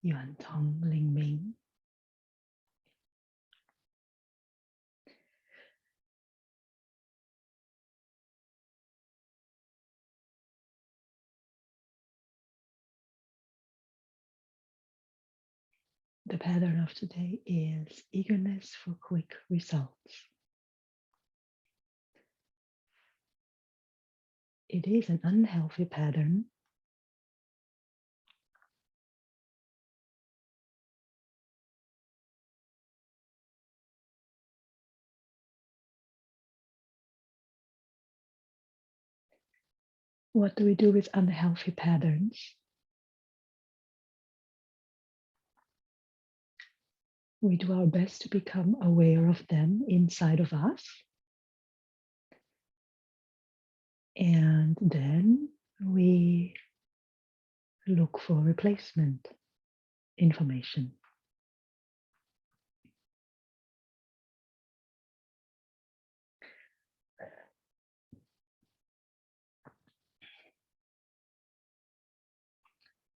Yuan Ming. The pattern of today is eagerness for quick results. It is an unhealthy pattern. What do we do with unhealthy patterns? We do our best to become aware of them inside of us. And then we look for replacement information.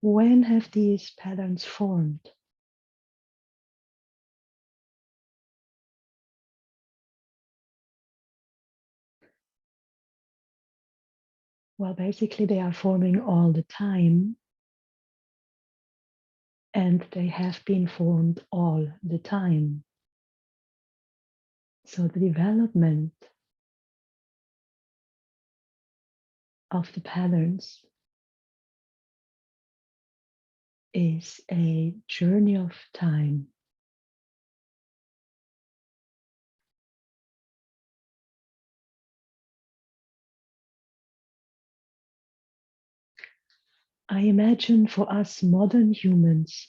When have these patterns formed? Well, basically they are forming all the time, and they have been formed all the time. So the development of the patterns is a journey of time. I imagine for us modern humans,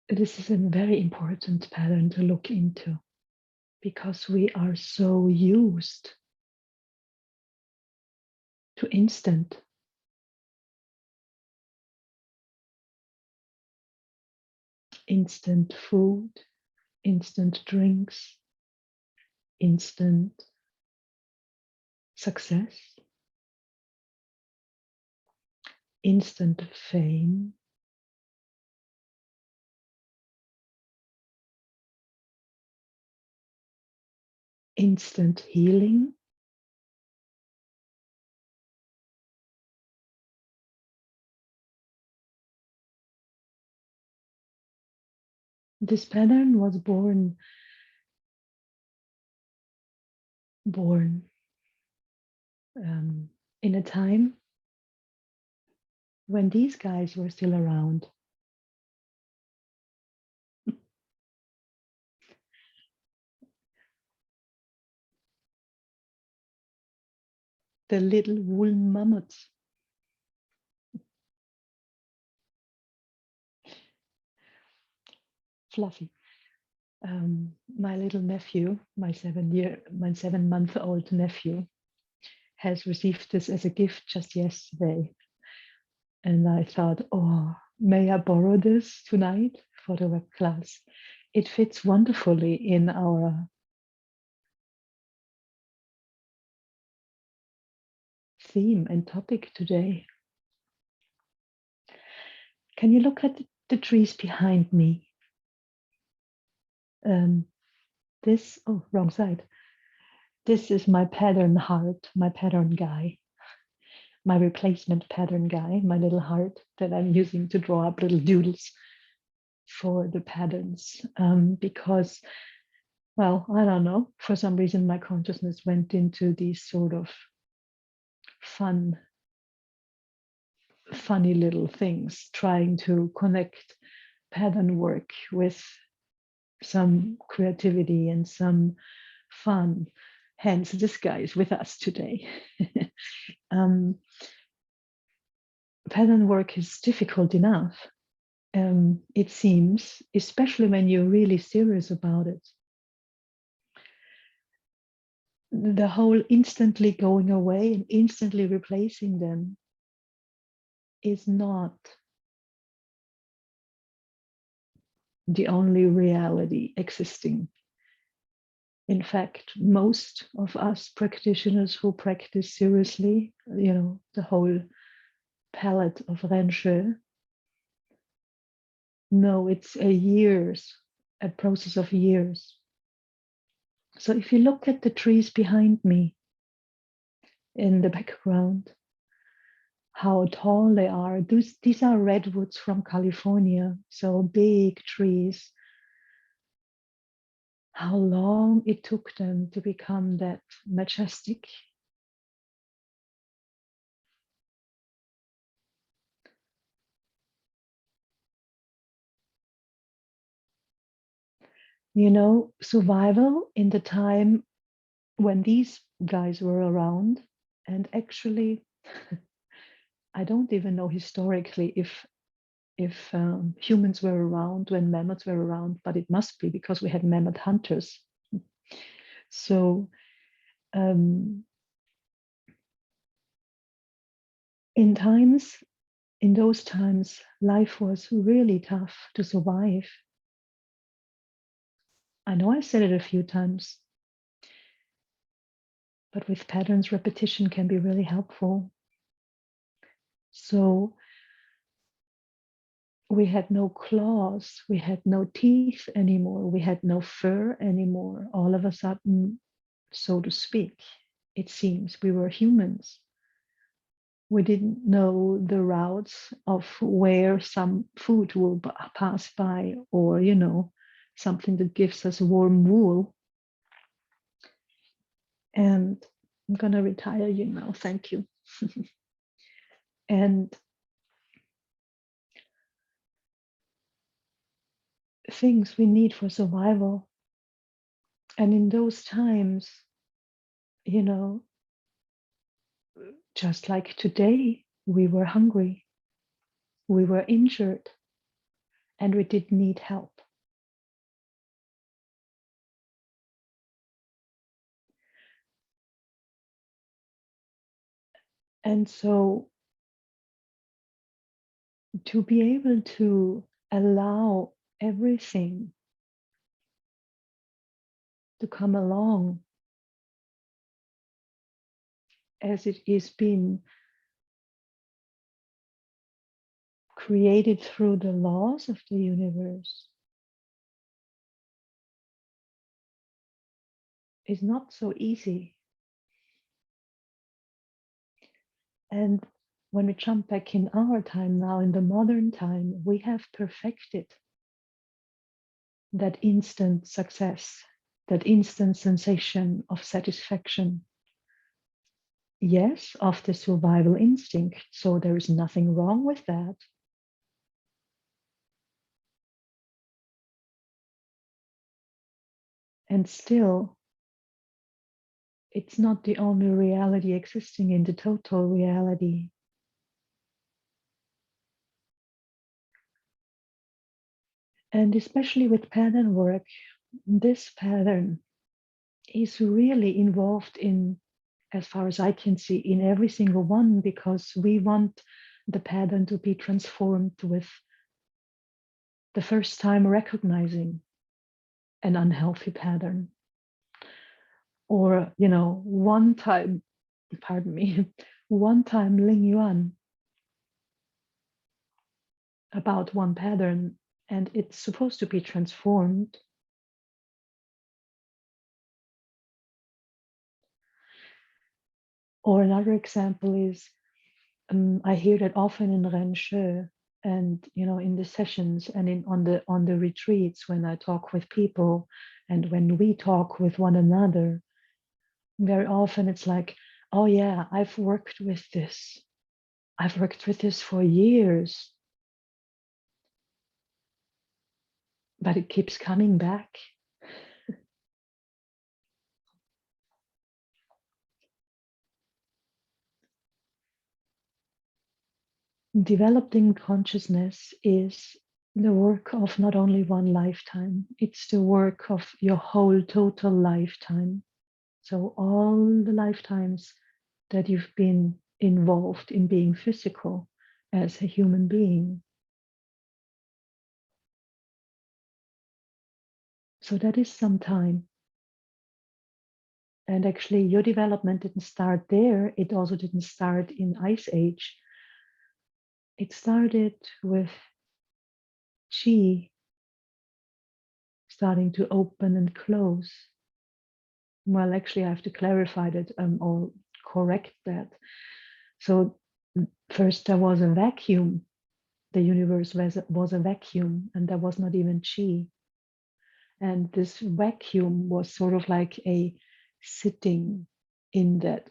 this is a very important pattern to look into, because we are so used to instant food, instant drinks, instant success, instant fame, instant healing. This pattern was born in a time when these guys were still around. The little wool mammoths. Fluffy. My little nephew, my 7-month-old nephew, has received this as a gift just yesterday. And I thought, oh, may I borrow this tonight for the web class? It fits wonderfully in our theme and topic today. Can you look at the trees behind me? Wrong side. This is my pattern heart, my pattern guy, my replacement pattern guy, my little heart that I'm using to draw up little doodles for the patterns. Because, well, I don't know, for some reason my consciousness went into these sort of funny little things, trying to connect pattern work with some creativity and some fun. Hence, this guy is with us today. Pattern work is difficult enough, it seems, especially when you're really serious about it. The whole instantly going away and instantly replacing them is not the only reality existing. In fact, most of us practitioners who practice seriously, the whole palette of Renshe, know it's a process of years. So if you look at the trees behind me in the background, how tall they are. These are redwoods from California, so big trees. How long it took them to become that majestic. Survival in the time when these guys were around, and actually, I don't even know historically if humans were around when mammoths were around, but it must be because we had mammoth hunters. So in those times, life was really tough to survive. I know I said it a few times, but with patterns, repetition can be really helpful. So we had no claws, we had no teeth anymore, we had no fur anymore. All of a sudden, so to speak, it seems we were humans. We didn't know the routes of where some food will pass by, or, something that gives us warm wool. And I'm going to retire you now. Thank you. And things we need for survival. And in those times, just like today, we were hungry, we were injured, and we did need help. And so to be able to allow everything to come along as it is being created through the laws of the universe is not so easy. And when we jump back in our time now, in the modern time, we have perfected that instant success, that instant sensation of satisfaction. Yes, of the survival instinct. So there is nothing wrong with that. And still, it's not the only reality existing in the total reality. And especially with pattern work, this pattern is really involved in, as far as I can see, in every single one, because we want the pattern to be transformed with the first time recognizing an unhealthy pattern. Or, one time Ling Yuan about one pattern, and it's supposed to be transformed. Or another example is, I hear that often in Renshe, and in the sessions and on the retreats, when I talk with people and when we talk with one another, very often it's like, oh yeah, I've worked with this for years, but it keeps coming back. Developing consciousness is the work of not only one lifetime, it's the work of your whole total lifetime. So all the lifetimes that you've been involved in being physical as a human being. So that is some time. And actually, your development didn't start there. It also didn't start in Ice Age. It started with Qi starting to open and close. Well, actually, I have to clarify that or correct that. So first there was a vacuum. The universe was a vacuum, and there was not even Qi. And this vacuum was sort of like a sitting in that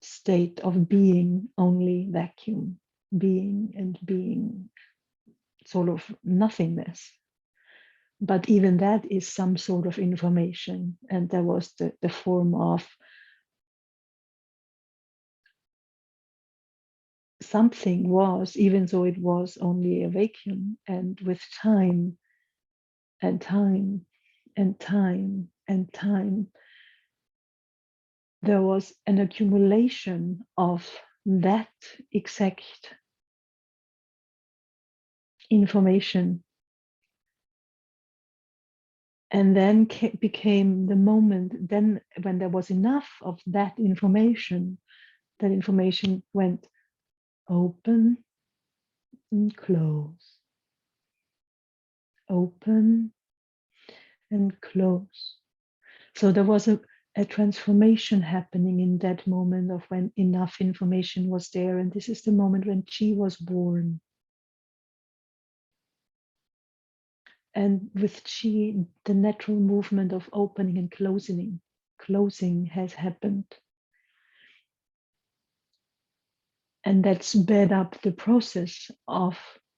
state of being, only vacuum, being and being, sort of nothingness. But even that is some sort of information. And there was the form of something was, even though it was only a vacuum, and with time and time and time and time, there was an accumulation of that exact information. And then became the moment, then when there was enough of that information went open and close, open and close. So there was a transformation happening in that moment of when enough information was there. And this is the moment when Qi was born. And with Qi, the natural movement of opening and closing has happened. And that sped up the process of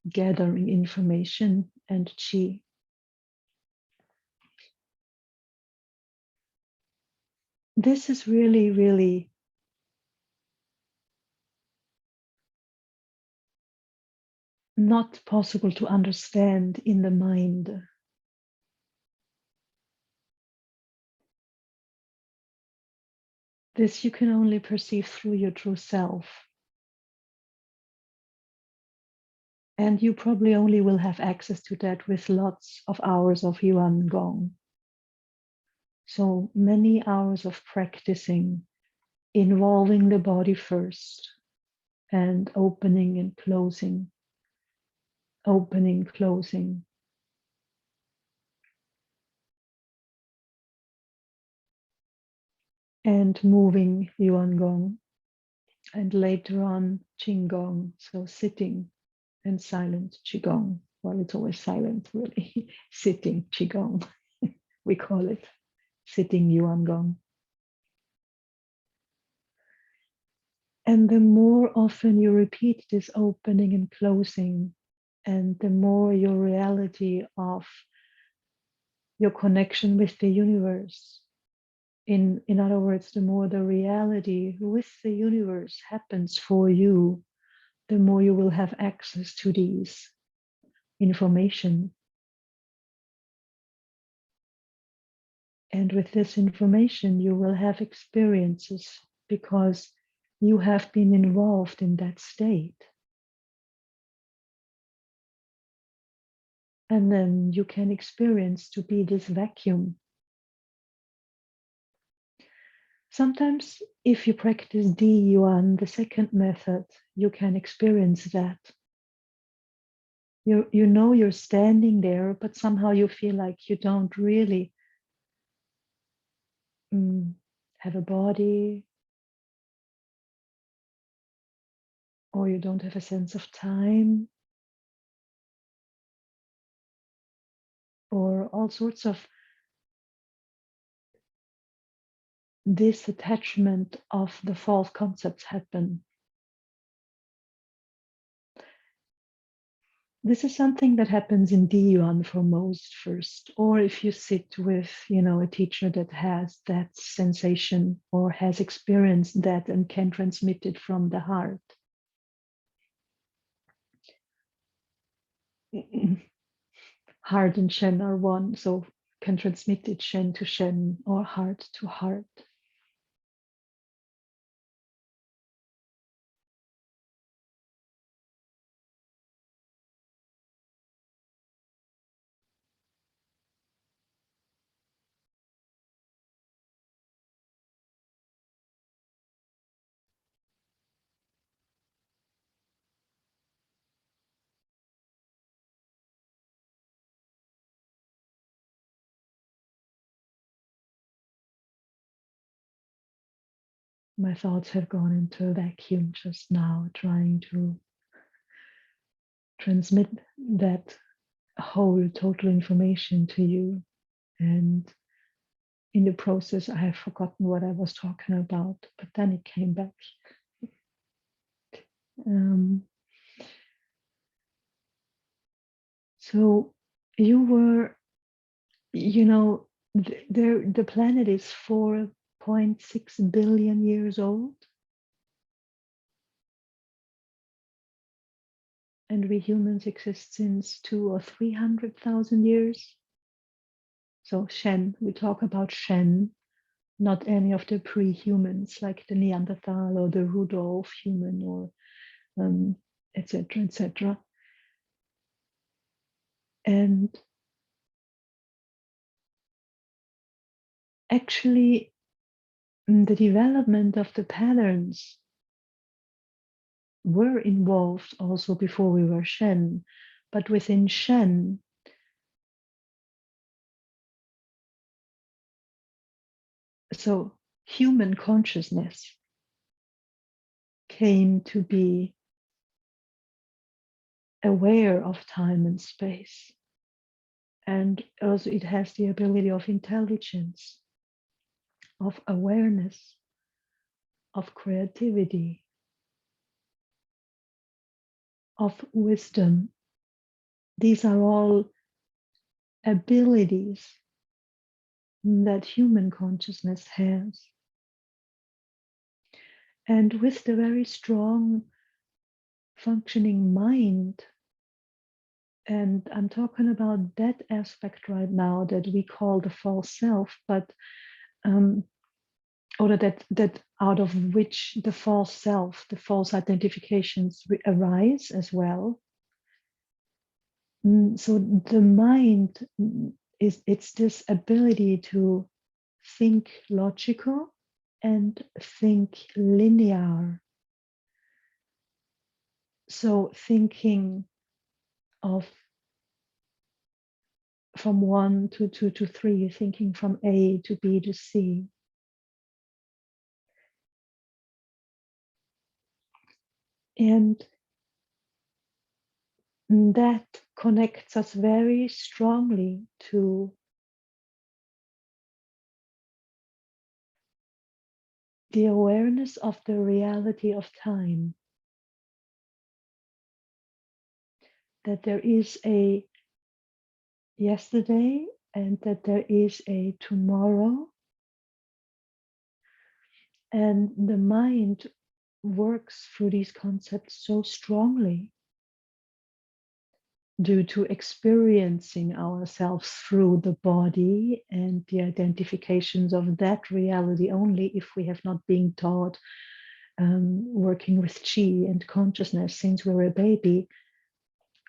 gathering information and Qi. This is really, really not possible to understand in the mind. This you can only perceive through your true self. And you probably only will have access to that with lots of hours of Yuan Gong. So many hours of practicing, involving the body first, and opening and closing, opening, closing. And moving Yuan Gong. And later on, Qigong, so sitting and silent Qigong. Well, it's always silent, really. Sitting Qigong, we call it. Sitting Yuan Gong. And the more often you repeat this opening and closing, and the more your reality of your connection with the universe, in other words, the more the reality with the universe happens for you, the more you will have access to these information. And with this information, you will have experiences because you have been involved in that state. And then you can experience to be this vacuum. Sometimes if you practice Di Yuan, the second method, you can experience that. You know you're standing there, but somehow you feel like you don't really have a body, or you don't have a sense of time, or all sorts of disattachment of the false concepts happen. This is something that happens in Yuan for most first, or if you sit with, a teacher that has that sensation or has experienced that and can transmit it from the heart. Heart and Shen are one, so can transmit it Shen to Shen or heart to heart. My thoughts have gone into a vacuum just now, trying to transmit that whole total information to you. And in the process, I have forgotten what I was talking about, but then it came back. So you were, the planet is 4.6 billion years old. And we humans exist since 200,000 or 300,000 years. So Shen, we talk about Shen, not any of the pre-humans like the Neanderthal or the Rudolph human or etc., etc. And actually, the development of the patterns were involved also before we were Shen, but within Shen, so human consciousness came to be aware of time and space. And also it has the ability of intelligence, of awareness, of creativity, of wisdom. These are all abilities that human consciousness has. And with the very strong functioning mind, and I'm talking about that aspect right now that we call the false self, but or that out of which the false self, the false identifications arise as well. So the mind it's this ability to think logical and think linear. So thinking of from 1 to 2 to 3, thinking from A to B to C. And that connects us very strongly to the awareness of the reality of time. That there is a yesterday and that there is a tomorrow. And the mind works through these concepts so strongly due to experiencing ourselves through the body and the identifications of that reality only if we have not been taught working with qi and consciousness since we were a baby.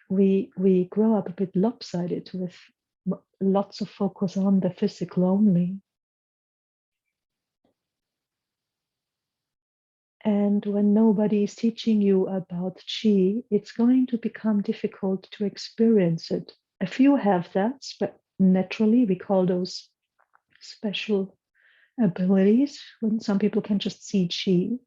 We grow up a bit lopsided with lots of focus on the physical only. And when nobody is teaching you about qi, it's going to become difficult to experience it. A few have that, but naturally we call those special abilities when some people can just see qi.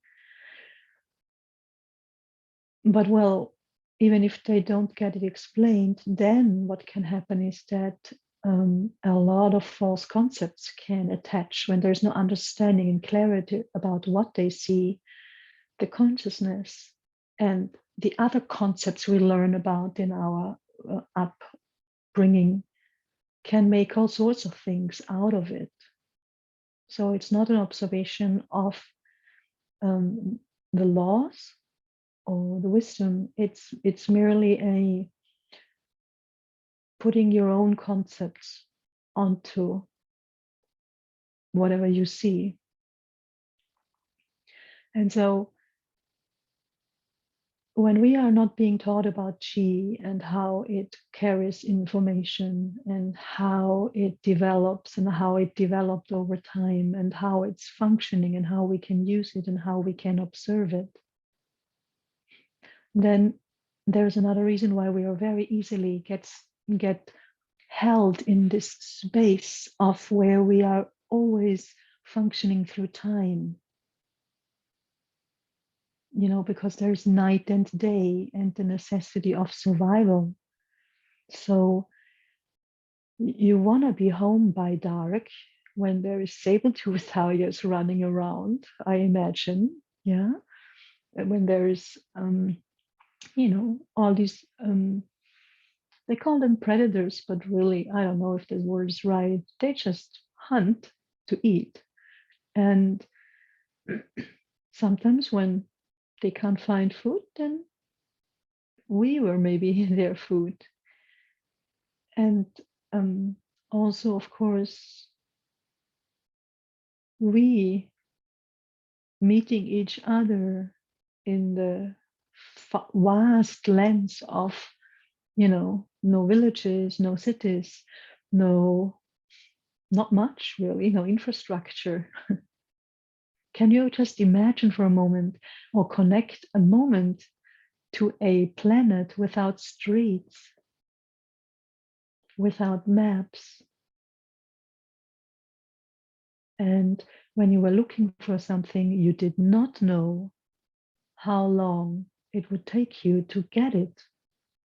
But well, even if they don't get it explained, then what can happen is that a lot of false concepts can attach when there's no understanding and clarity about what they see. The consciousness and the other concepts we learn about in our upbringing can make all sorts of things out of it. So it's not an observation of the laws or the wisdom. It's merely a putting your own concepts onto whatever you see. And so when we are not being taught about qi and how it carries information and how it develops and how it developed over time and how it's functioning and how we can use it and how we can observe it, then there's another reason why we are very easily get held in this space of where we are always functioning through time. because there's night and day and the necessity of survival. So you want to be home by dark when there is saber-toothed tigers running around, I imagine. Yeah. And when there is, all these, they call them predators, but really, I don't know if the word is right. They just hunt to eat. And sometimes when they can't find food, then we were maybe their food. And also, of course, we meeting each other in the vast lands of, no villages, no cities, no, not much really, no infrastructure. Can you just imagine for a moment or connect a moment to a planet without streets, without maps? And when you were looking for something, you did not know how long it would take you to get it,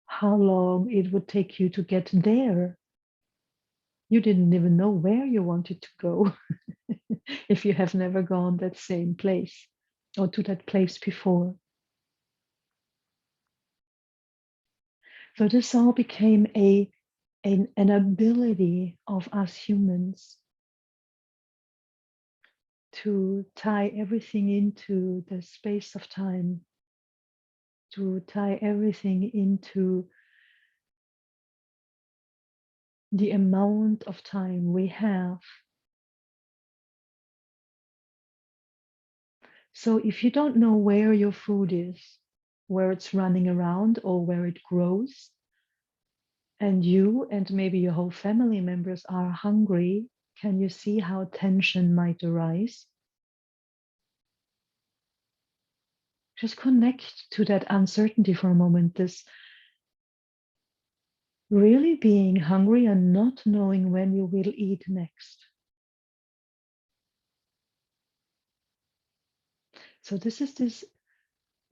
how long it would take you to get there. You didn't even know where you wanted to go if you have never gone that same place or to that place before. So this all became an ability of us humans to tie everything into the space of time, to tie everything into the amount of time we have. So if you don't know where your food is, where it's running around or where it grows, and you and maybe your whole family members are hungry, can you see how tension might arise? Just connect to that uncertainty for a moment, this really being hungry and not knowing when you will eat next. So this is this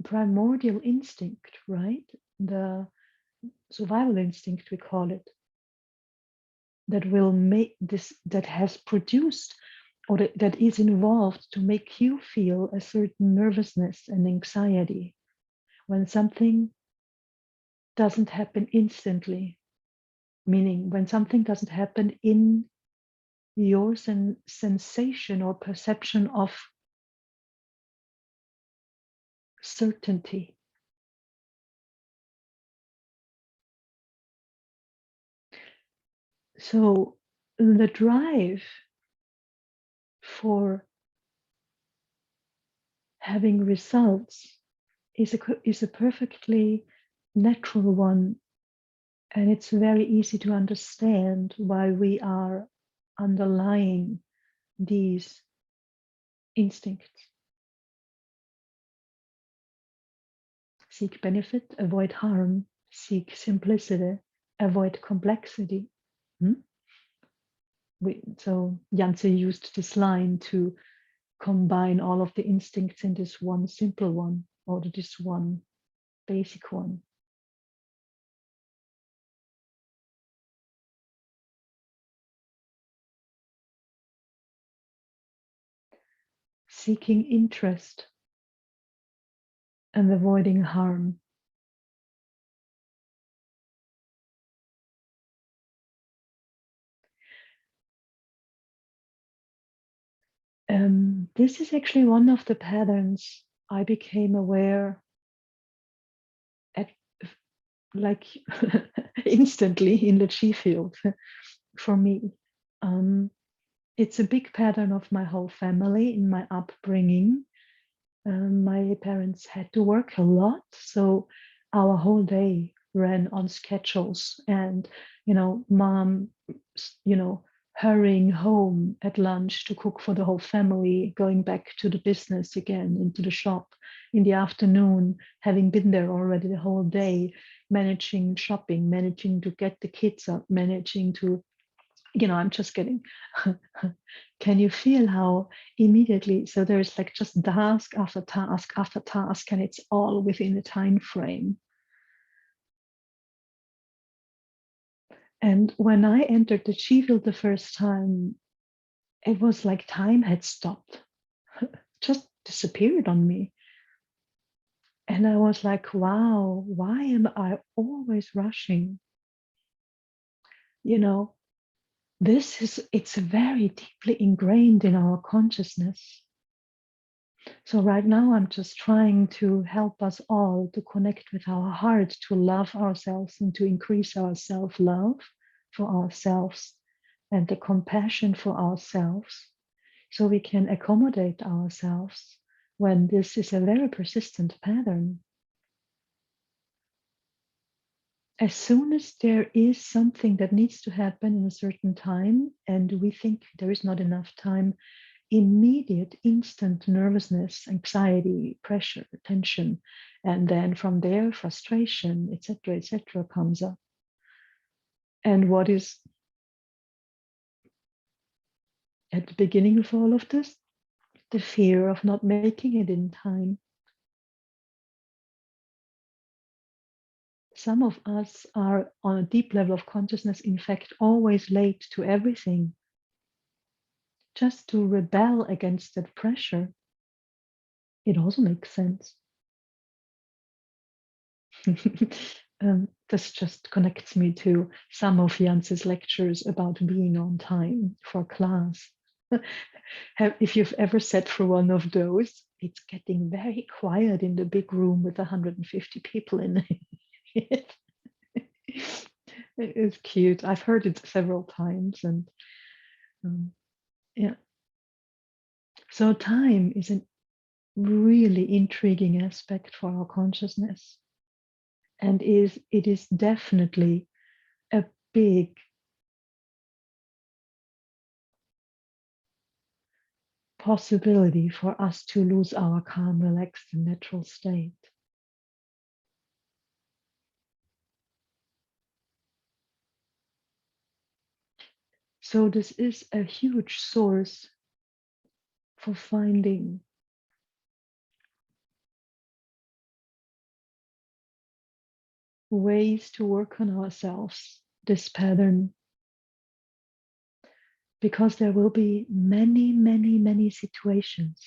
primordial instinct, right? The survival instinct, we call it, that will make this, that has produced or that is involved to make you feel a certain nervousness and anxiety when something doesn't happen instantly, meaning when something doesn't happen in your sensation or perception of certainty. So the drive for having results is a perfectly natural one, and it's very easy to understand why we are underlying these instincts. Seek benefit, avoid harm, seek simplicity, avoid complexity. So Yance used this line to combine all of the instincts in this one simple one, or this one basic one. Seeking interest and avoiding harm. This is actually one of the patterns I became aware at, like instantly in the Qifield for me. It's a big pattern of my whole family in my upbringing. My parents had to work a lot, so our whole day ran on schedules, and mom hurrying home at lunch to cook for the whole family, going back to the business again, into the shop in the afternoon, having been there already the whole day, managing shopping, managing to get the kids up, managing to I'm just getting, can you feel how immediately, so there's like just task after task after task, and it's all within a time frame. And when I entered the Qifield the first time, it was like time had stopped, just disappeared on me. And I was like, wow, why am I always rushing? It's very deeply ingrained in our consciousness. So right now, I'm just trying to help us all to connect with our heart, to love ourselves and to increase our self-love for ourselves and the compassion for ourselves, so we can accommodate ourselves when this is a very persistent pattern. As soon as there is something that needs to happen in a certain time and we think there is not enough time, immediate, instant nervousness, anxiety, pressure, tension, and then from there, frustration, etc., comes up. And what is at the beginning of all of this? The fear of not making it in time. Some of us are on a deep level of consciousness, in fact, always late to everything, just to rebel against that pressure. It also makes sense. This just connects me to some of Jan's lectures about being on time for class. If you've ever sat through one of those, it's getting very quiet in the big room with 150 people in it. It's cute. I've heard it several times, and yeah. So time is a really intriguing aspect for our consciousness, and it is definitely a big possibility for us to lose our calm, relaxed, and natural state. So this is a huge source for finding ways to work on ourselves, this pattern, because there will be many, many, many situations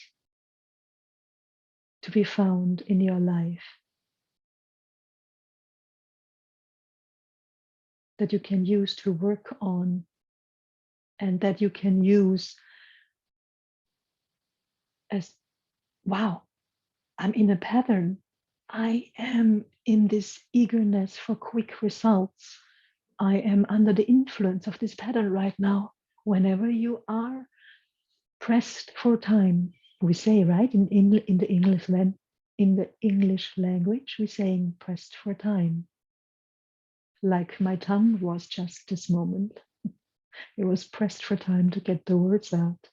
to be found in your life that you can use to work on, and that you can use as, wow, I'm in a pattern. I am in this eagerness for quick results. I am under the influence of this pattern right now. Whenever you are pressed for time, we say, right, in the English language, we're saying pressed for time. Like my tongue was just this moment. It was pressed for time to get the words out.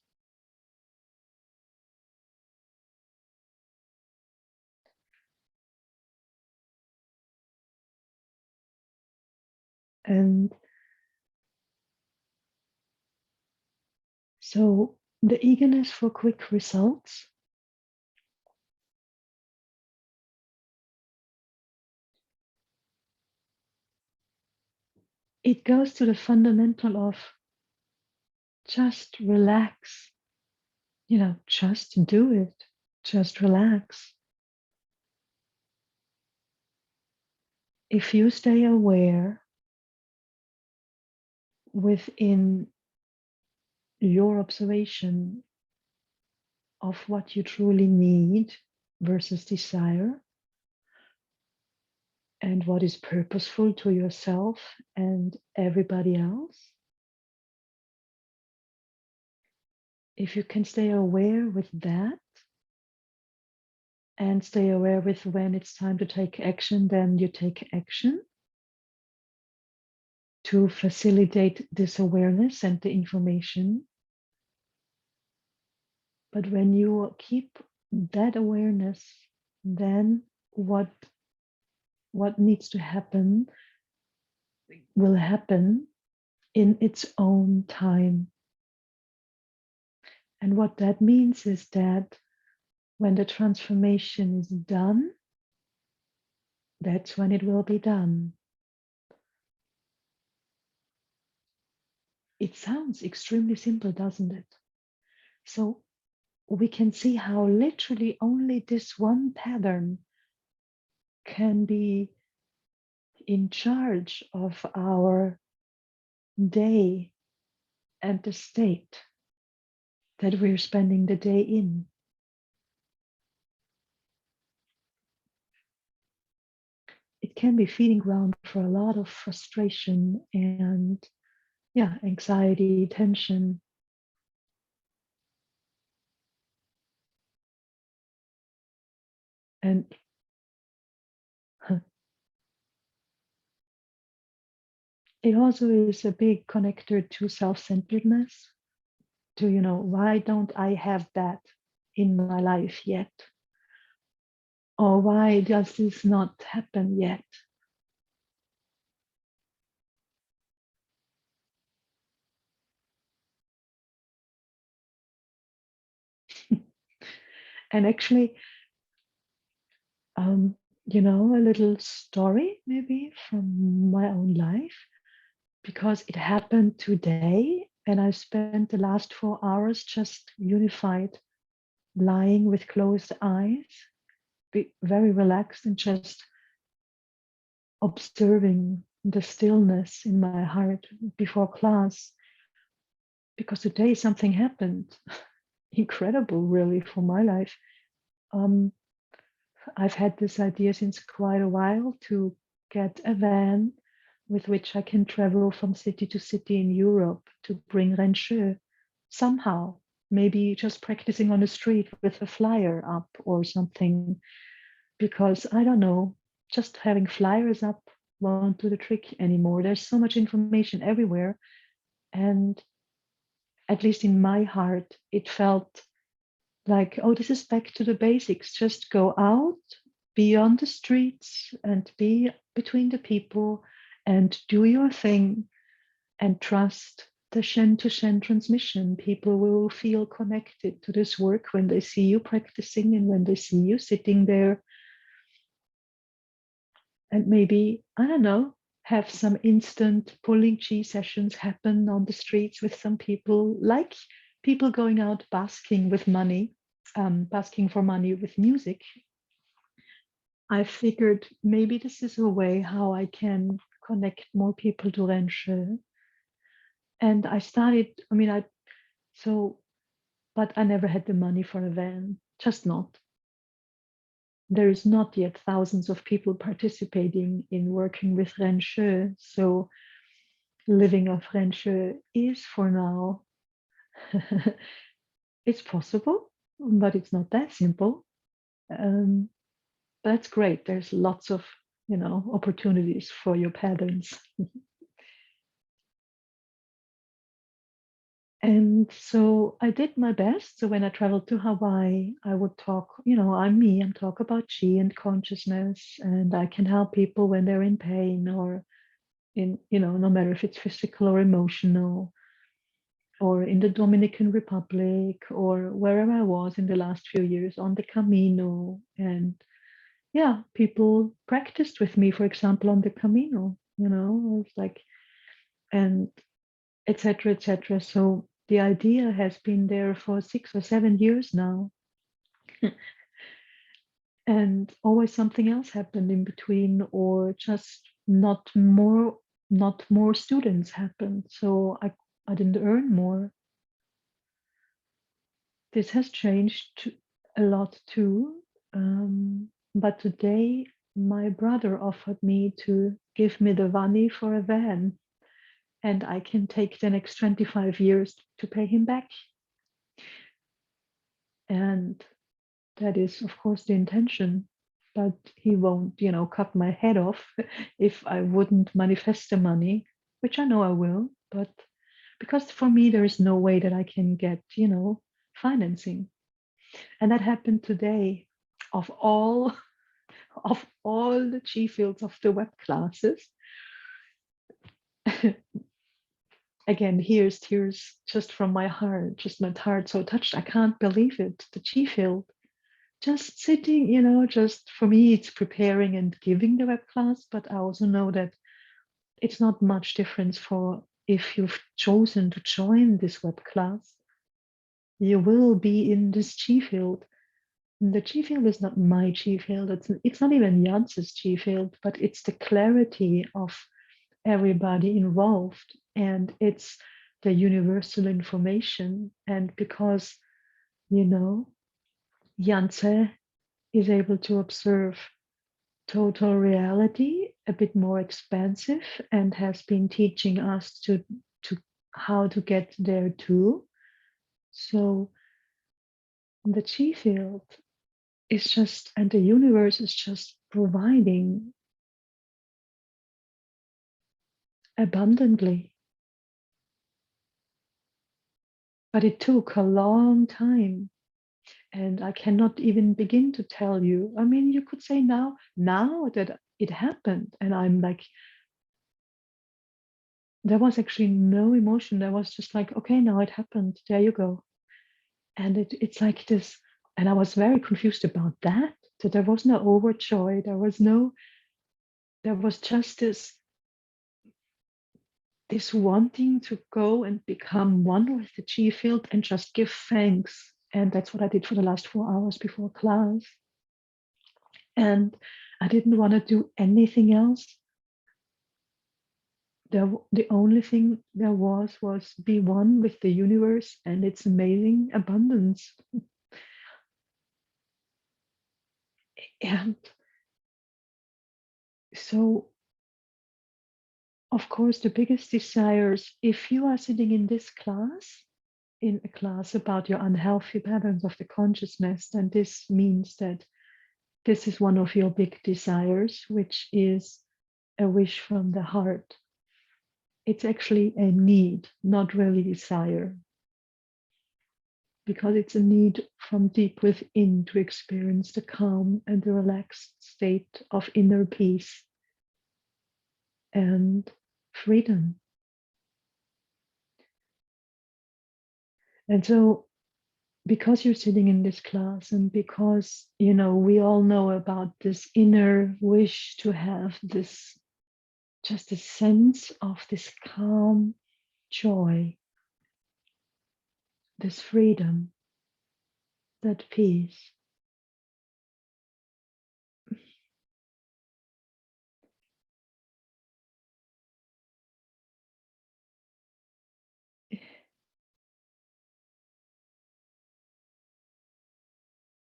And so the eagerness for quick results, it goes to the fundamental of just relax, just do it, just relax. If you stay aware within your observation of what you truly need versus desire, and what is purposeful to yourself and everybody else, if you can stay aware with that and stay aware with when it's time to take action, then you take action to facilitate this awareness and the information. But when you keep that awareness, then what needs to happen will happen in its own time. And what that means is that when the transformation is done, that's when it will be done. It sounds extremely simple, doesn't it? So we can see how literally only this one pattern can be in charge of our day and the state that we're spending the day in. It can be feeding ground for a lot of frustration and anxiety, tension. And it also is a big connector to self-centeredness, to, why don't I have that in my life yet? Or why does this not happen yet? And actually, a little story maybe from my own life, because it happened today and I spent the last 4 hours just unified, lying with closed eyes, very relaxed and just observing the stillness in my heart before class. Because today something happened incredible, really, for my life. I've had this idea since quite a while to get a van with which I can travel from city to city in Europe to bring Renshö somehow, maybe just practicing on the street with a flyer up or something. Because I don't know, just having flyers up won't do the trick anymore. There's so much information everywhere. And at least in my heart, it felt like, oh, this is back to the basics. Just go out, be on the streets and be between the people and do your thing and trust the Shen to Shen transmission. People will feel connected to this work when they see you practicing and when they see you sitting there. And maybe, I don't know, have some instant pulling chi sessions happen on the streets with some people, like people going out basking with money, basking for money with music. I figured maybe this is a way how I can connect more people to Renshe. And I started, but I never had the money for a van, just not. There is not yet thousands of people participating in working with Renshe. So living off Renshe is for now, it's possible, but it's not that simple. That's great. There's lots of, opportunities for your patterns. And so I did my best. So when I traveled to Hawaii, I would talk, I'm me, I'm talk about chi and consciousness, and I can help people when they're in pain or in, no matter if it's physical or emotional, or in the Dominican Republic or wherever I was in the last few years on the Camino. And people practiced with me, for example, on the Camino, it was like, and etc., etc. So the idea has been there for 6 or 7 years now. And always something else happened in between, or just not more students happened. So I didn't earn more. This has changed a lot too. But today my brother offered me to give me the money for a van, and I can take the next 25 years to pay him back. And that is, of course, the intention. But he won't, cut my head off if I wouldn't manifest the money, which I know I will. But because for me, there is no way that I can get, financing. And that happened today. Of all the Qifields of the web classes, again, here's tears just from my heart, just my heart so touched. I can't believe it. The Qifield, just sitting, just for me, it's preparing and giving the web class, but I also know that it's not much difference for if you've chosen to join this web class, you will be in this Qifield. The Qifield is not my Qifield. It's not even Jan's Qifield, but it's the clarity of everybody involved, and it's the universal information. And because Janse is able to observe total reality, a bit more expansive, and has been teaching us to how to get there too. So the Qifield is just, and the universe is just providing abundantly. But it took a long time, and I cannot even begin to tell you. I mean, you could say now that it happened, and I'm like, there was actually no emotion. There was just like, okay, now it happened. There you go. And it's like this, and I was very confused about that there was no overjoy. There was just this wanting to go and become one with the Qifield and just give thanks. And that's what I did for the last 4 hours before class. And I didn't want to do anything else. The only thing there was be one with the universe and its amazing abundance. And so, of course, the biggest desires, if you are sitting in this class, in a class about your unhealthy patterns of the consciousness, then this means that this is one of your big desires, which is a wish from the heart. It's actually a need, not really desire, because it's a need from deep within to experience the calm and the relaxed state of inner peace and freedom. And so, because you're sitting in this class, and because we all know about this inner wish to have this, just a sense of this calm joy, this freedom, that peace.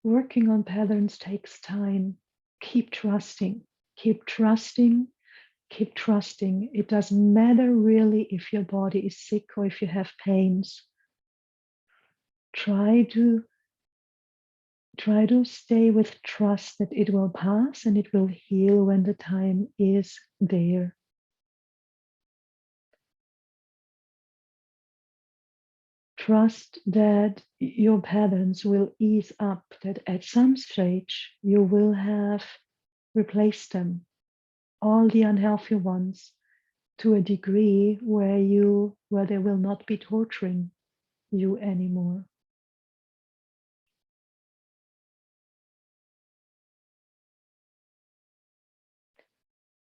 Working on patterns takes time. Keep trusting, keep trusting, keep trusting. It doesn't matter really if your body is sick or if you have pains. Try to stay with trust that it will pass and it will heal when the time is there. Trust that your patterns will ease up, that at some stage you will have replaced them, all the unhealthy ones, to a degree where they will not be torturing you anymore.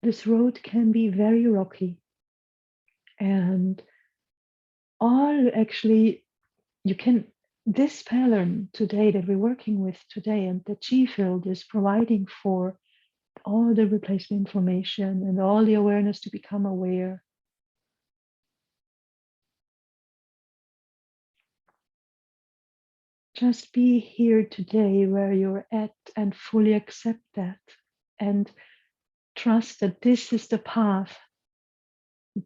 This road can be very rocky, and all actually this pattern today that we're working with today, and the Qifield is providing for all the replacement information and all the awareness to become aware. Just be here today where you're at and fully accept that and trust that this is the path.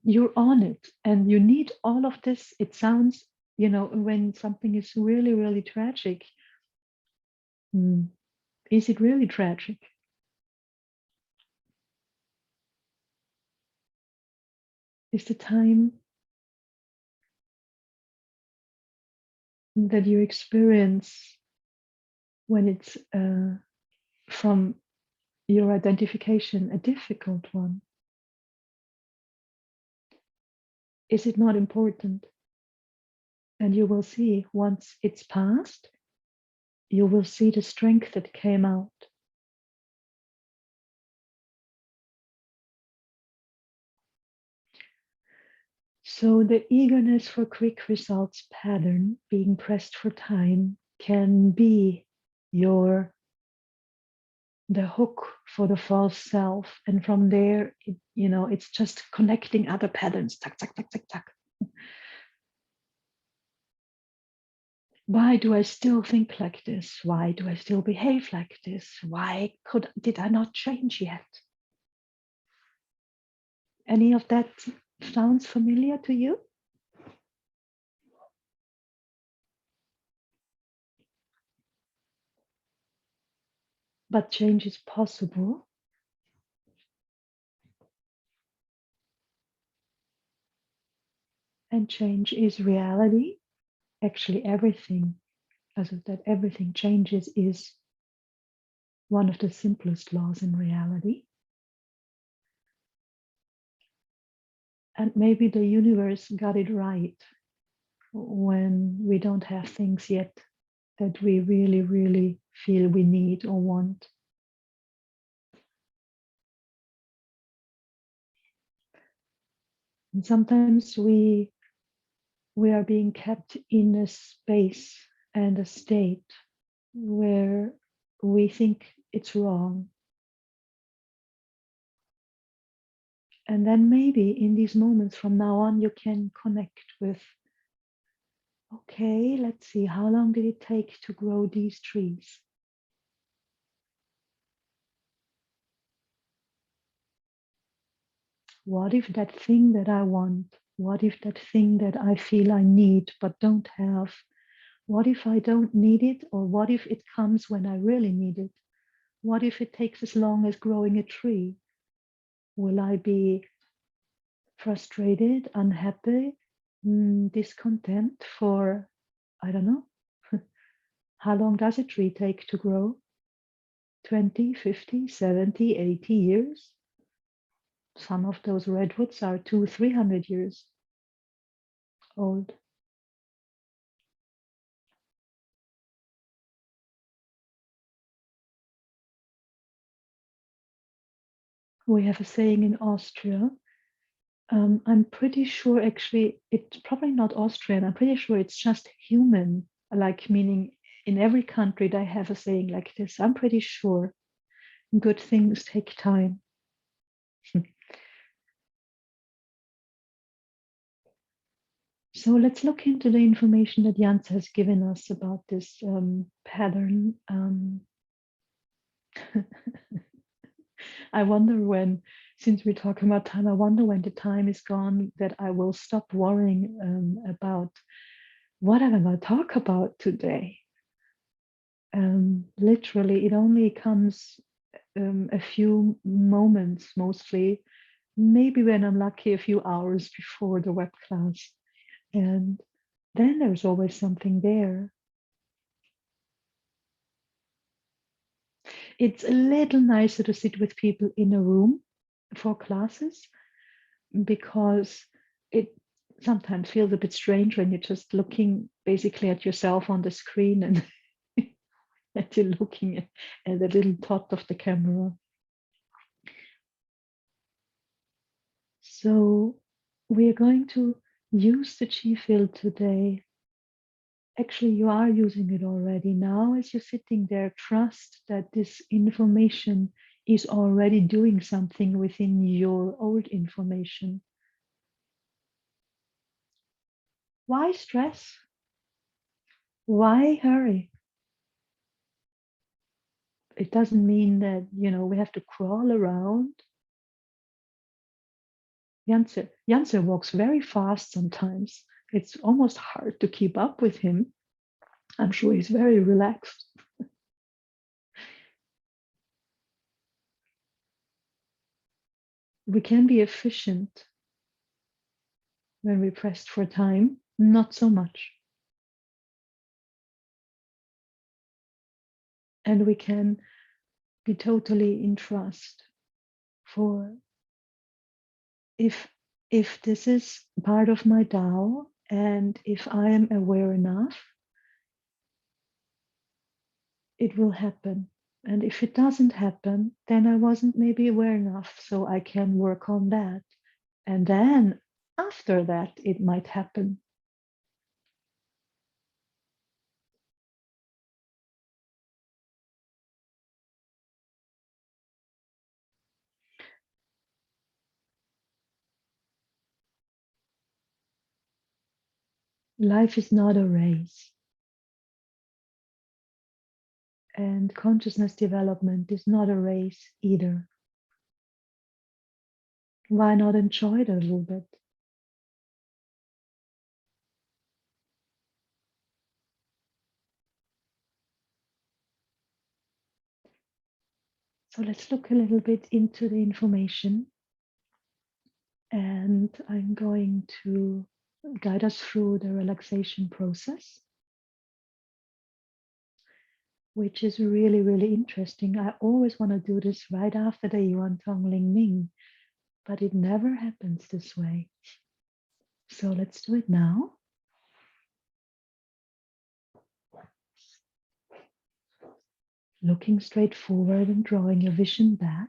You're on it and you need all of this. It sounds, when something is really, really tragic, is it really tragic? Is the time that you experience when it's from your identification a difficult one? Is it not important? And you will see once it's past, you will see the strength that came out. So the eagerness for quick results pattern, being pressed for time, can be the hook for the false self. And from there, it's just connecting other patterns. Tuck, tuck, tuck, tuck, tuck. Why do I still think like this? Why do I still behave like this? Why did I not change yet? Any of that sounds familiar to you? But change is possible. And change is reality. Actually, everything, as of that everything changes, is one of the simplest laws in reality. And maybe the universe got it right when we don't have things yet that we really, really feel we need or want. And sometimes we are being kept in a space and a state where we think it's wrong. And then maybe in these moments from now on, you can connect with, okay, let's see, how long did it take to grow these trees? What if that thing that I want, what if that thing that I feel I need but don't have, what if I don't need it? Or what if it comes when I really need it? What if it takes as long as growing a tree? Will I be frustrated, unhappy, discontent for, I don't know, how long does a tree take to grow? 20, 50, 70, 80 years? Some of those redwoods are 200-300 years old. We have a saying in Austria. I'm pretty sure actually it's probably not Austrian. I'm pretty sure it's just human, like meaning in every country they have a saying like this. I'm pretty sure good things take time. So let's look into the information that Jans has given us about this pattern. I wonder when, since we're talking about time, I wonder when the time is gone that I will stop worrying about what am I going to talk about today. Literally, it only comes a few moments, mostly, maybe when I'm lucky, a few hours before the web class. And then there's always something there. It's a little nicer to sit with people in a room for classes because it sometimes feels a bit strange when you're just looking basically at yourself on the screen and that you're looking at the little dot of the camera. So we are going to use the Qifield today. Actually, you are using it already. Now, as you're sitting there, trust that this information is already doing something within your old information. Why stress? Why hurry? It doesn't mean that, we have to crawl around. Janse walks very fast sometimes. It's almost hard to keep up with him. I'm sure he's very relaxed. We can be efficient when we're pressed for time, not so much. And we can be totally in trust for if if this is part of my Tao, and if I am aware enough, it will happen. And if it doesn't happen, then I wasn't maybe aware enough, so I can work on that. And then after that, it might happen. Life is not a race, and consciousness development is not a race either. Why not enjoy it a little bit? So let's look a little bit into the information, and I'm going to guide us through the relaxation process, which is really, really interesting. I always want to do this right after the Yuan Tong Ling Ming, but it never happens this way. So let's do it now. Looking straight forward and drawing your vision back.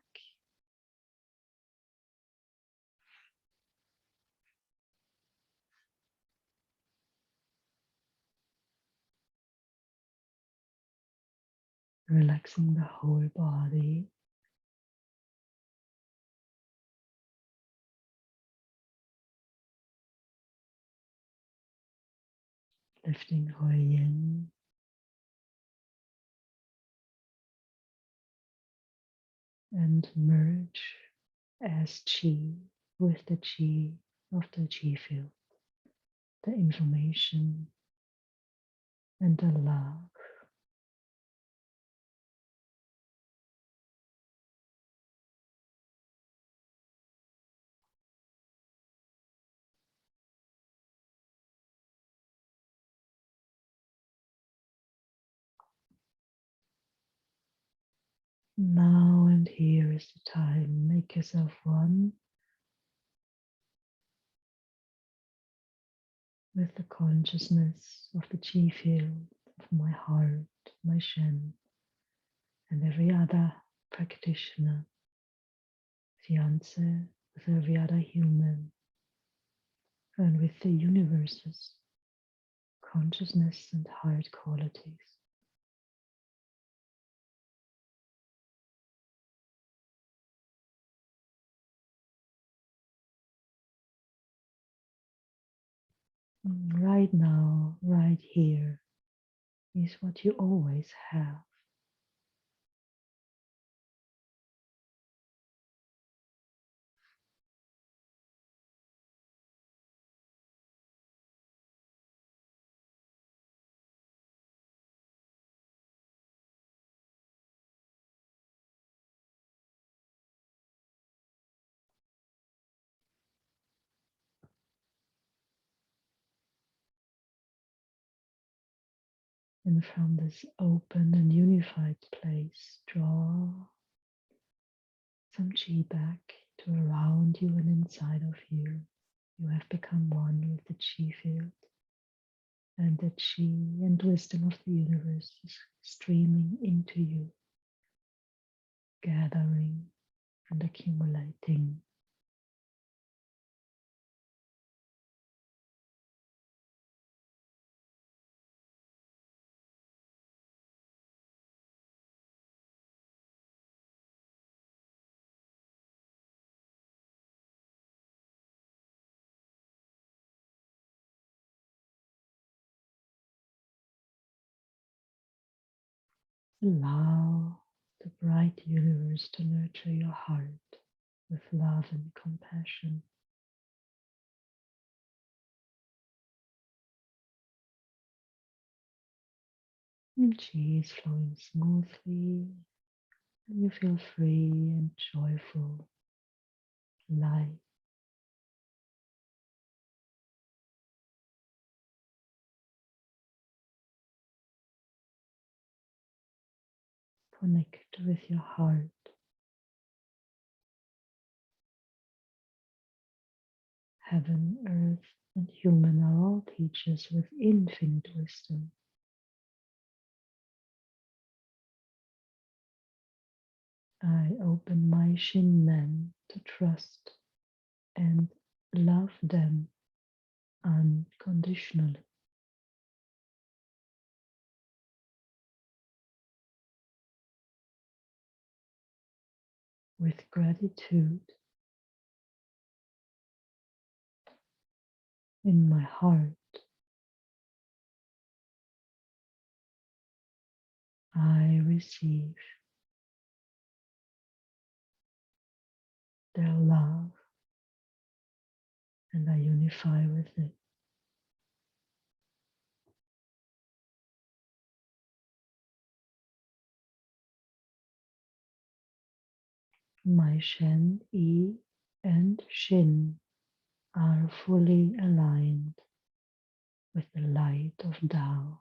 Relaxing the whole body. Lifting Yin and merge as Qi with the Qi of the Qifield, the information and the love. Now and here is the time. Make yourself one with the consciousness of the Qi field, of my heart, my Shen, and every other practitioner, fiance, with every other human, and with the universe's consciousness and heart qualities. Right now, right here, is what you always have. And from this open and unified place, draw some chi back to around you and inside of you. You have become one with the chi field, and the chi and wisdom of the universe is streaming into you, gathering and accumulating. Allow the bright universe to nurture your heart with love and compassion. And chi is flowing smoothly, and you feel free and joyful, light. Connect with your heart. Heaven, earth, and human are all teachers with infinite wisdom. I open my Shinmen to trust and love them unconditionally. With gratitude in my heart, I receive their love and I unify with it. My Shen, Yi, and Shin are fully aligned with the light of Tao.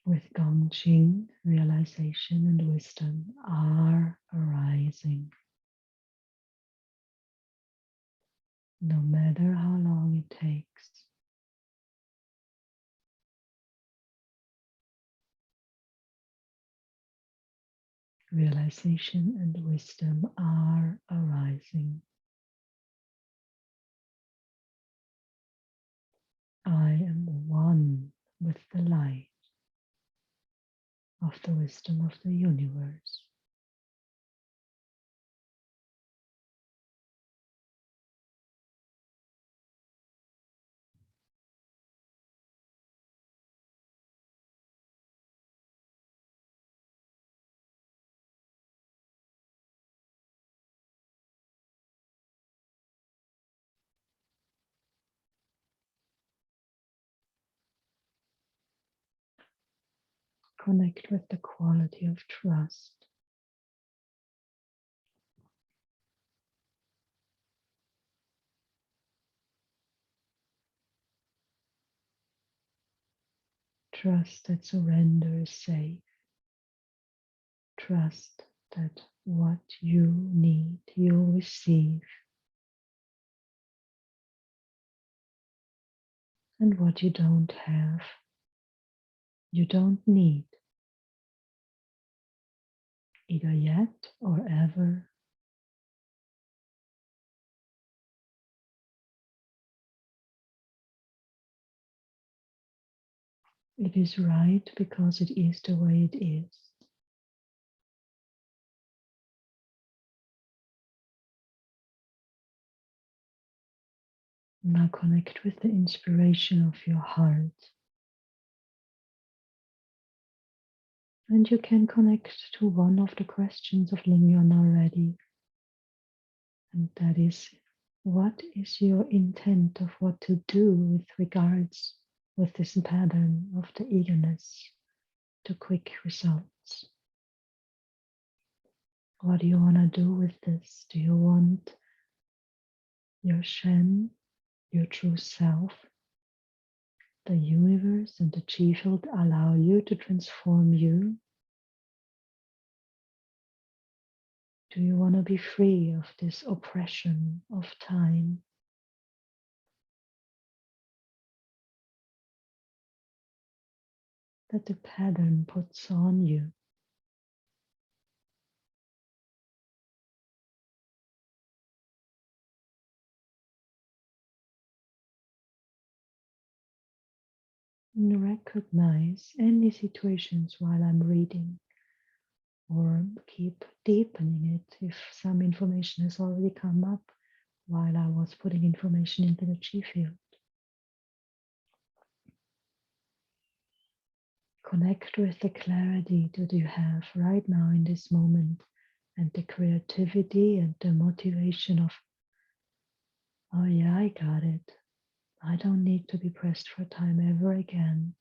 With Gongqing, realization and wisdom are arising. No matter how long it takes. Realization and wisdom are arising. I am one with the light of the wisdom of the universe. Connect with the quality of trust. Trust that surrender is safe. Trust that what you need, you'll receive. And what you don't have, you don't need. Either yet or ever. It is right because it is the way it is. Now connect with the inspiration of your heart. And you can connect to one of the questions of Ling Yuan already. And that is, what is your intent of what to do with regards with this pattern of the eagerness to quick results? What do you want to do with this? Do you want your Shen, your true self, the universe and the Qifield allow you to transform you? Do you want to be free of this oppression of time? That the pattern puts on you? And recognize any situations while I'm reading, or keep deepening it if some information has already come up while I was putting information into the Qifield. Connect with the clarity that you have right now in this moment and the creativity and the motivation of, oh yeah, I got it. I don't need to be pressed for time ever again.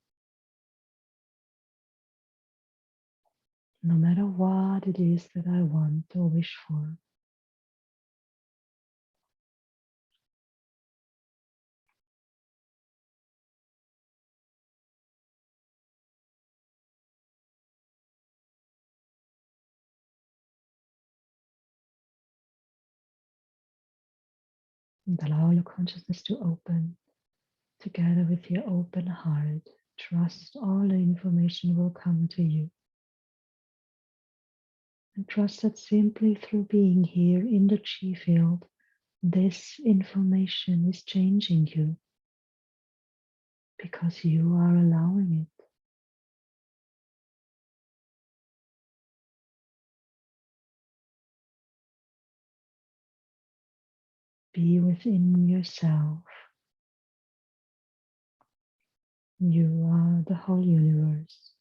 No matter what it is that I want or wish for, And allow your consciousness to open together with your open heart. Trust all the information will come to you. And trust that simply through being here in the Qifield, this information is changing you because you are allowing it. Be within yourself. You are the whole universe.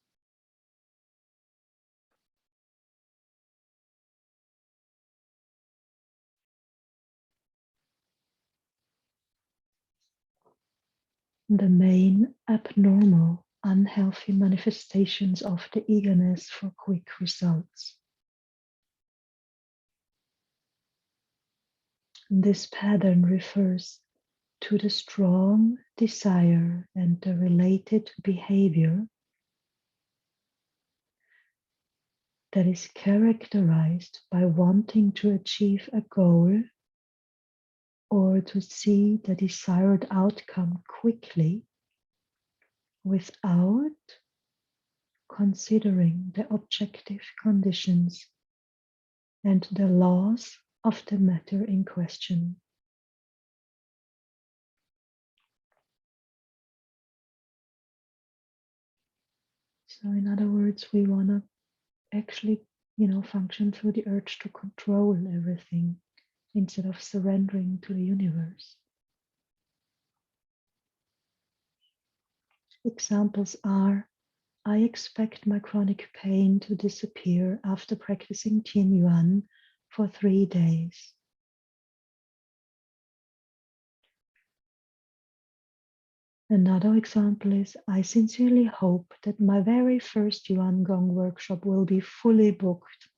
The main abnormal, unhealthy manifestations of the eagerness for quick results. This pattern refers to the strong desire and the related behavior that is characterized by wanting to achieve a goal or to see the desired outcome quickly without considering the objective conditions and the laws of the matter in question. So in other words, we want to actually, function through the urge to control everything instead of surrendering to the universe. Examples are, I expect my chronic pain to disappear after practicing Yuan for 3 days. Another example is, I sincerely hope that my very first Yuan Gong workshop will be fully booked.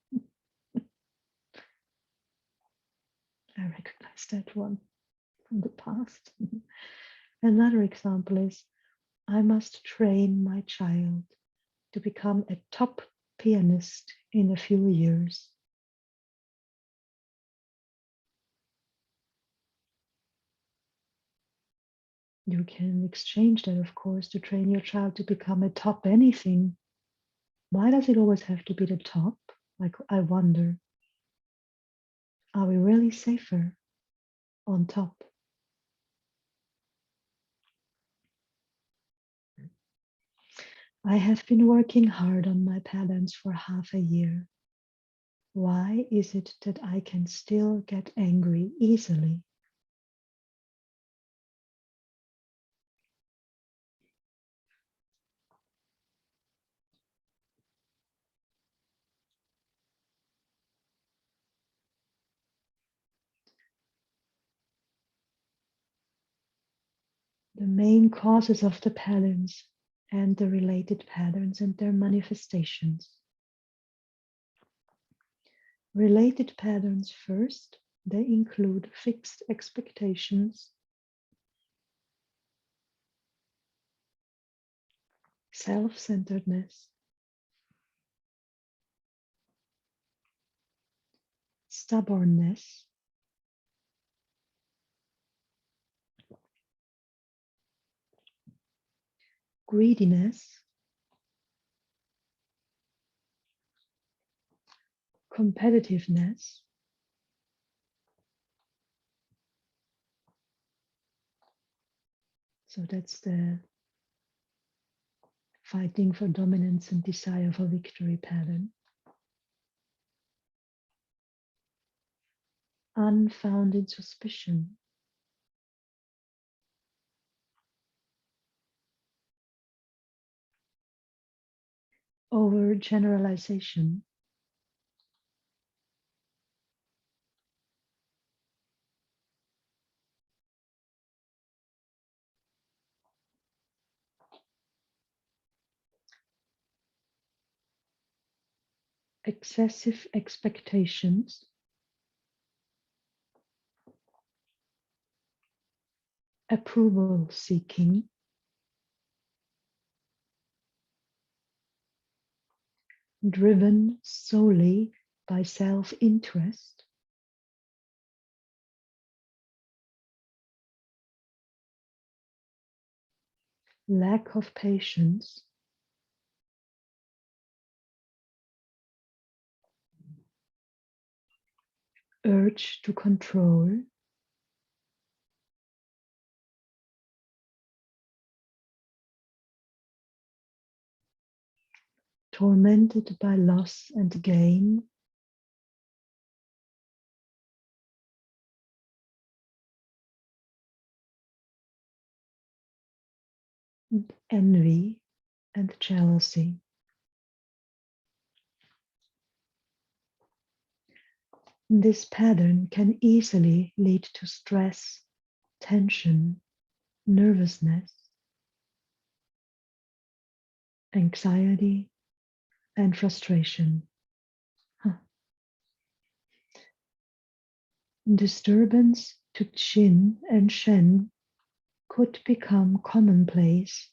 I recognize that one from the past. Another example is, I must train my child to become a top pianist in a few years. You can exchange that, of course, to train your child to become a top anything. Why does it always have to be the top? Like, I wonder, are we really safer on top? I have been working hard on my patterns for half a year. Why is it that I can still get angry easily? The main causes of the patterns and the related patterns and their manifestations. Related patterns first, they include fixed expectations, self-centeredness, stubbornness, greediness, competitiveness, so that's the fighting for dominance and desire for victory pattern, unfounded suspicion, overgeneralization, excessive expectations, approval seeking, driven solely by self-interest, lack of patience, urge to control, tormented by loss and gain, and envy and jealousy. This pattern can easily lead to stress, tension, nervousness, anxiety, and frustration. Disturbance to Qin and Shen could become commonplace.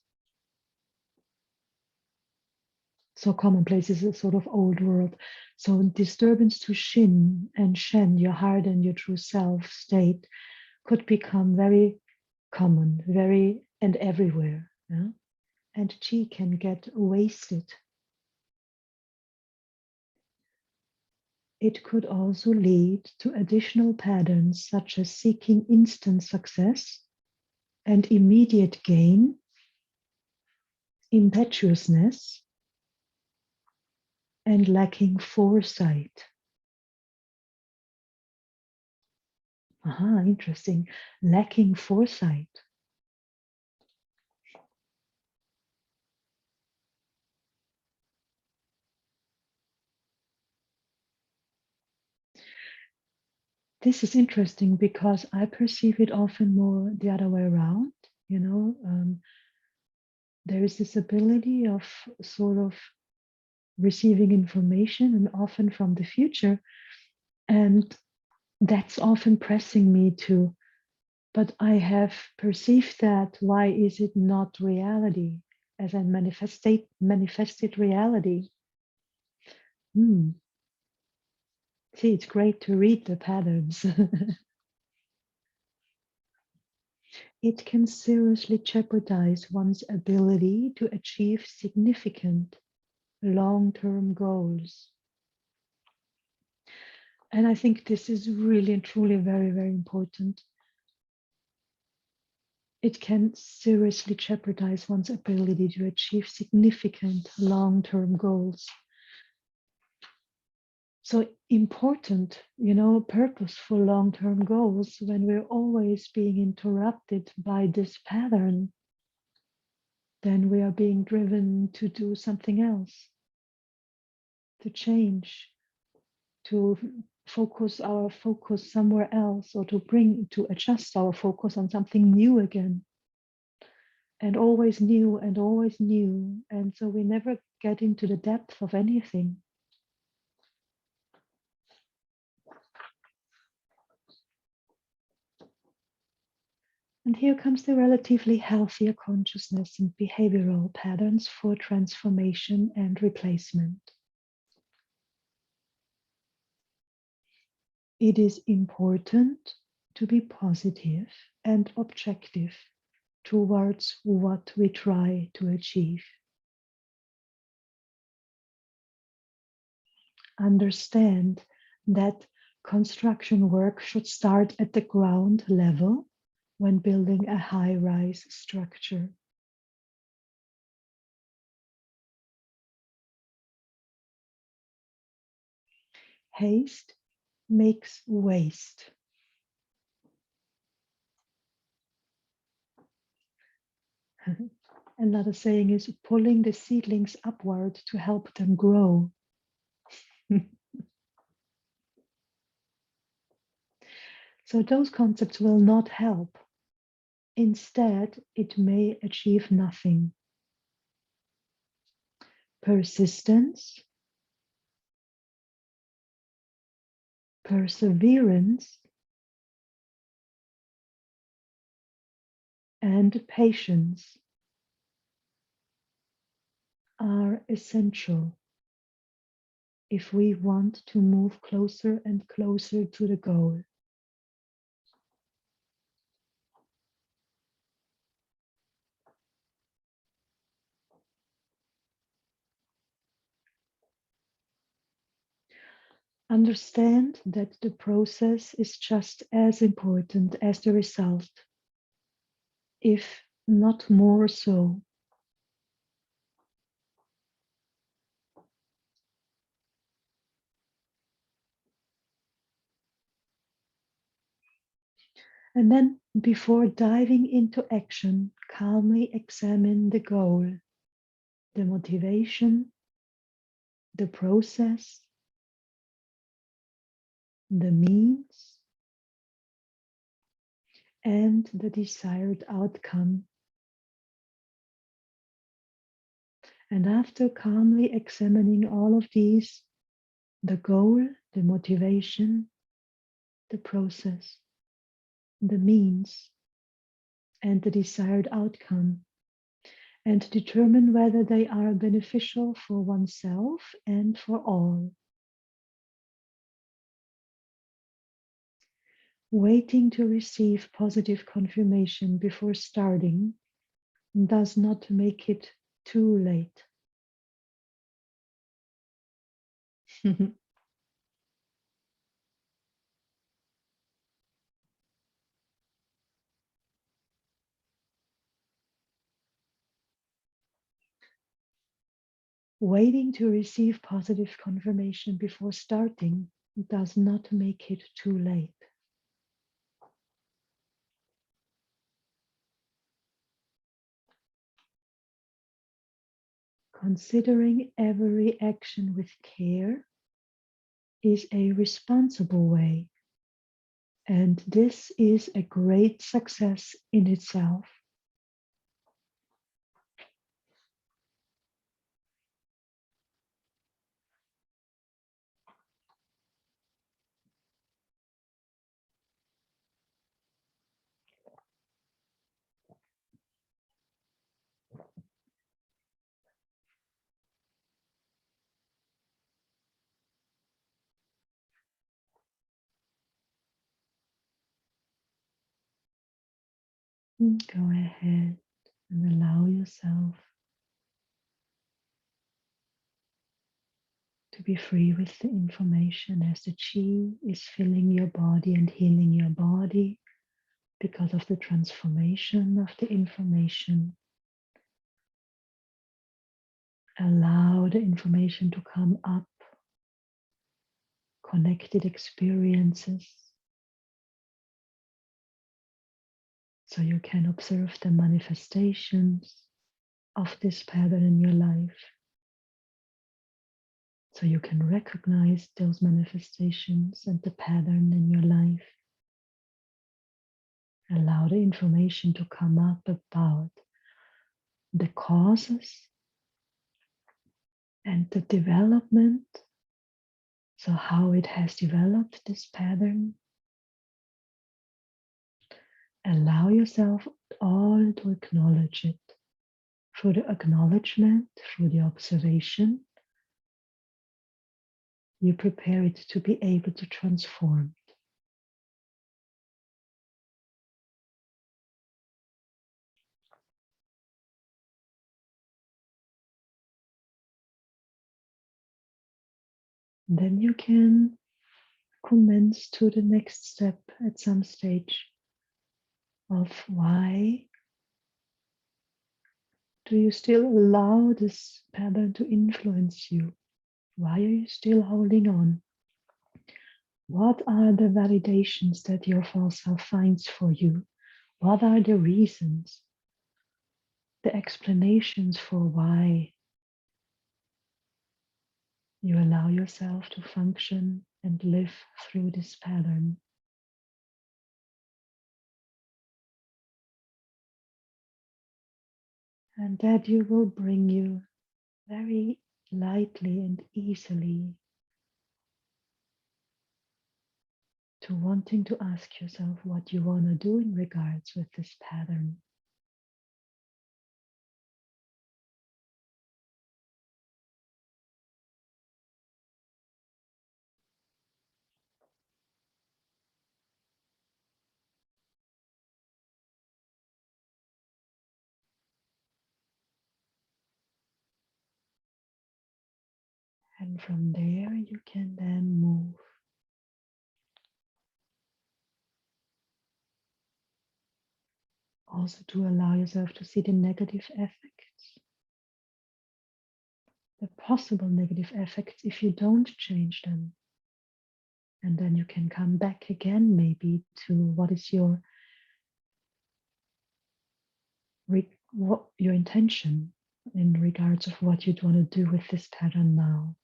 So commonplace is a sort of old world. So disturbance to Xin and Shen, your heart and your true self state, could become very common, very and everywhere. Yeah? And Qi can get wasted. It could also lead to additional patterns such as seeking instant success and immediate gain, impetuousness, and lacking foresight. Aha, interesting. Lacking foresight. This is interesting because I perceive it often more the other way around. You know, there is this ability of sort of receiving information and often from the future. And that's often pressing me to, but I have perceived that. Why is it not reality as I manifested reality? See, it's great to read the patterns. It can seriously jeopardize one's ability to achieve significant long-term goals. And I think this is really and truly very, very important. It can seriously jeopardize one's ability to achieve significant long-term goals. So important, purposeful long-term goals when we're always being interrupted by this pattern, then we are being driven to do something else, to change, to focus our focus somewhere else, or to adjust our focus on something new again. And always new and always new. And so we never get into the depth of anything. And here comes the relatively healthier consciousness and behavioral patterns for transformation and replacement. It is important to be positive and objective towards what we try to achieve. Understand that construction work should start at the ground level when building a high-rise structure. Haste makes waste. Another saying is pulling the seedlings upward to help them grow. So those concepts will not help. Instead, it may achieve nothing. Persistence, perseverance, and patience are essential if we want to move closer and closer to the goal. Understand that the process is just as important as the result, if not more so. And then, before diving into action, calmly examine the goal, the motivation, the process, the means, and the desired outcome. And after calmly examining all of these, the goal, the motivation, the process, the means, and the desired outcome, and determine whether they are beneficial for oneself and for all. Waiting to receive positive confirmation before starting does not make it too late. Waiting to receive positive confirmation before starting does not make it too late. Considering every action with care is a responsible way, and this is a great success in itself. Go ahead and allow yourself to be free with the information as the chi is filling your body and healing your body because of the transformation of the information. Allow the information to come up, connected experiences, so you can observe the manifestations of this pattern in your life. So you can recognize those manifestations and the pattern in your life. Allow the information to come up about the causes and the development. So how it has developed this pattern. Allow yourself all to acknowledge it. Through the acknowledgement, through the observation, you prepare it to be able to transform. Then you can commence to the next step at some stage of why do you still allow this pattern to influence you? Why are you still holding on? What are the validations that your false self finds for you? What are the reasons, the explanations for why you allow yourself to function and live through this pattern? And that you will bring you very lightly and easily to wanting to ask yourself what you want to do in regards with this pattern. And from there, you can then move also to allow yourself to see the negative effects, the possible negative effects if you don't change them. And then you can come back again, maybe to what is your intention in regards of what you'd want to do with this pattern now.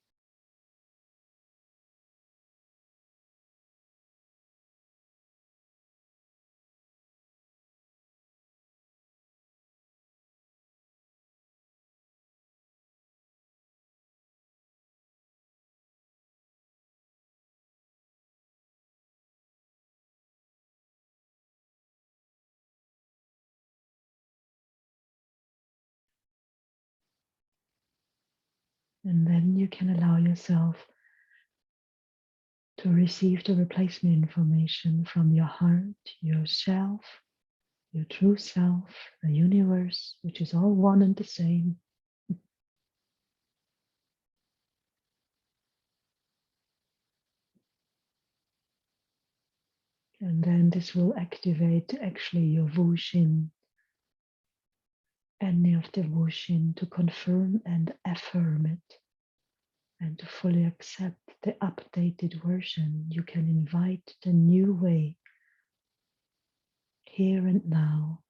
And then you can allow yourself to receive the replacement information from your heart, yourself, your true self, the universe, which is all one and the same. And then this will activate actually your Wushin, any of the Wushin, to confirm and affirm it. And to fully accept the updated version, you can invite the new way here and now.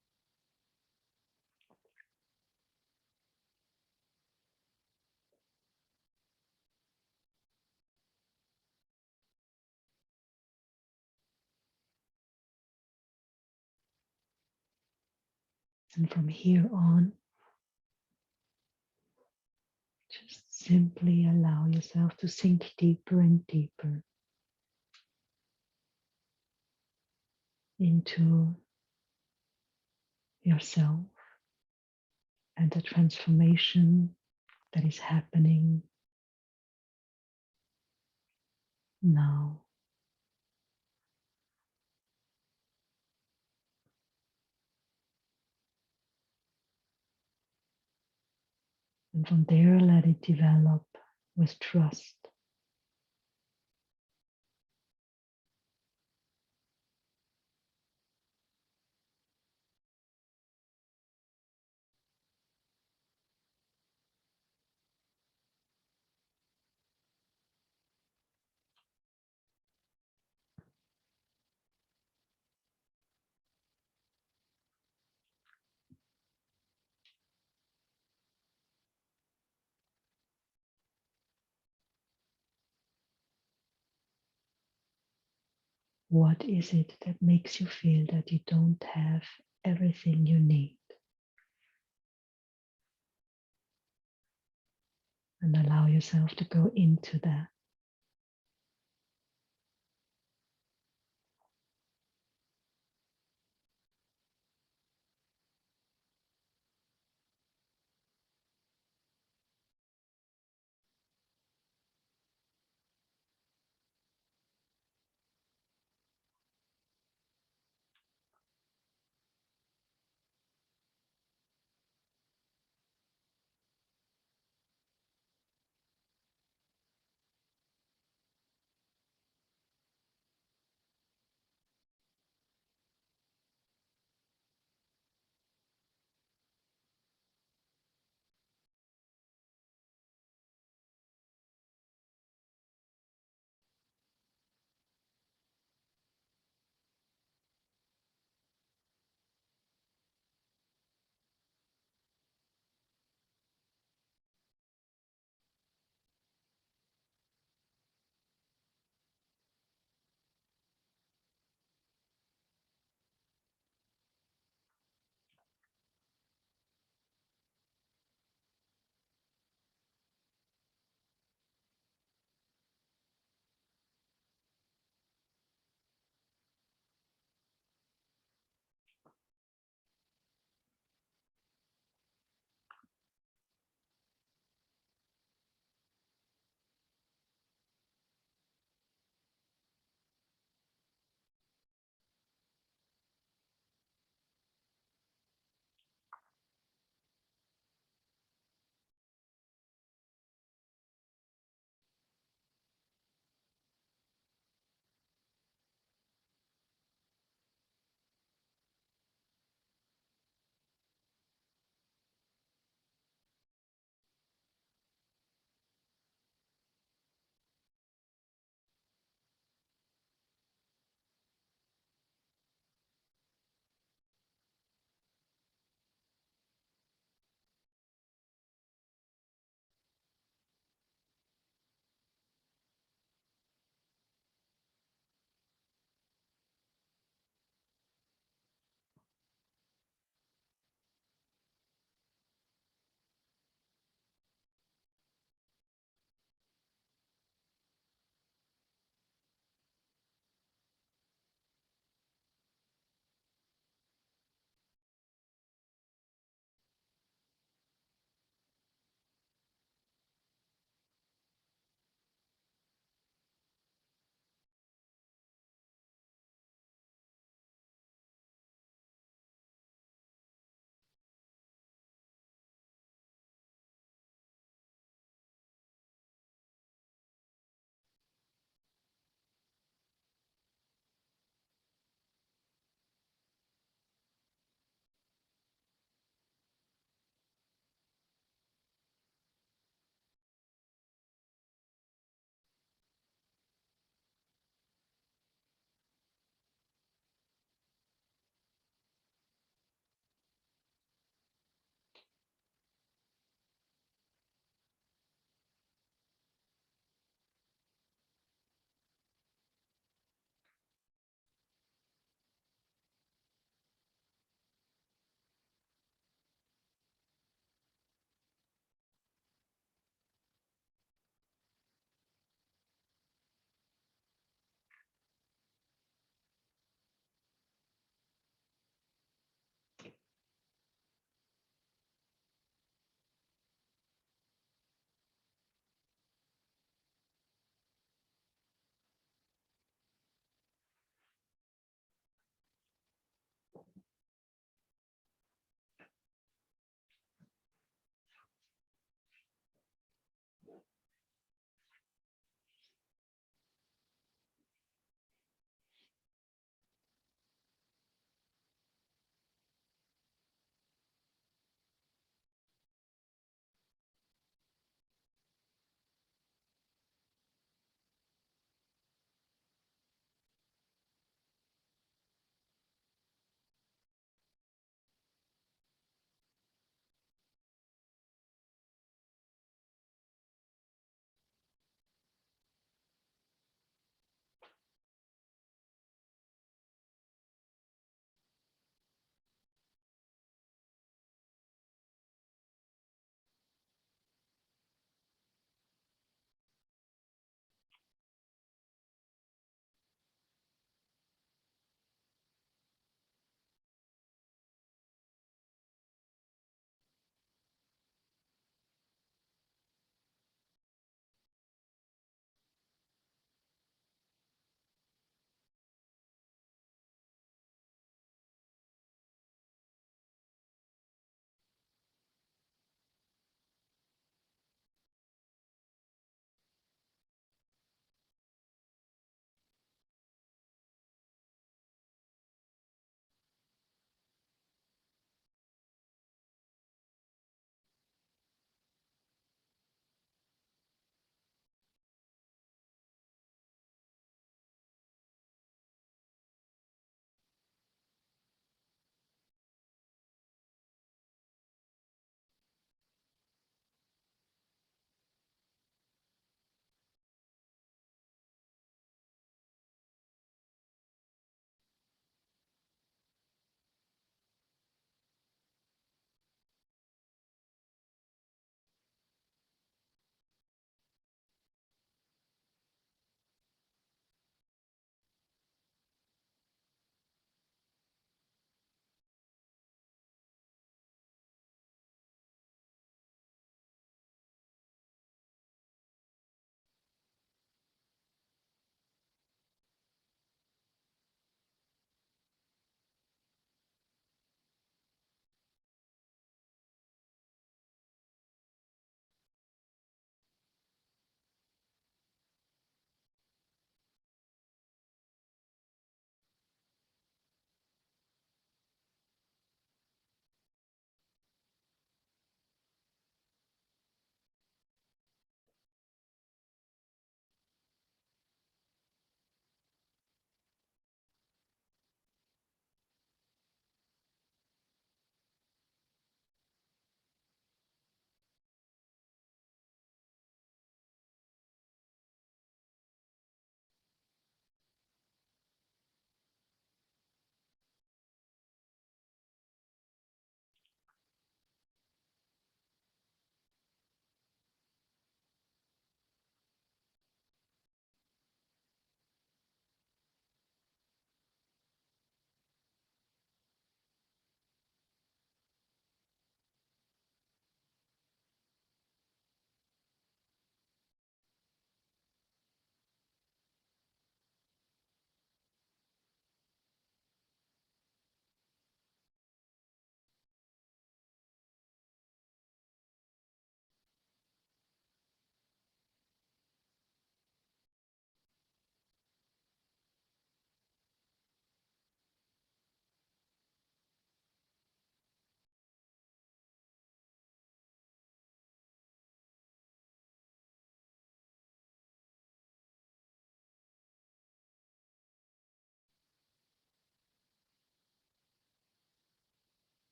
And from here on, just simply allow yourself to sink deeper and deeper into yourself and the transformation that is happening now. And from there, let it develop with trust. What is it that makes you feel that you don't have everything you need? And allow yourself to go into that.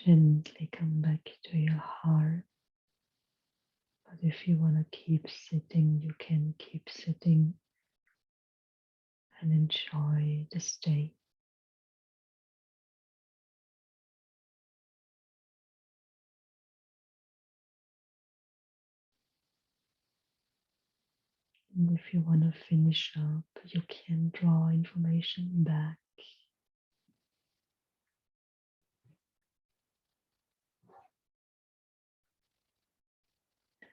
Gently come back to your heart. But if you want to keep sitting, you can keep sitting and enjoy the stay. And if you want to finish up, you can draw information back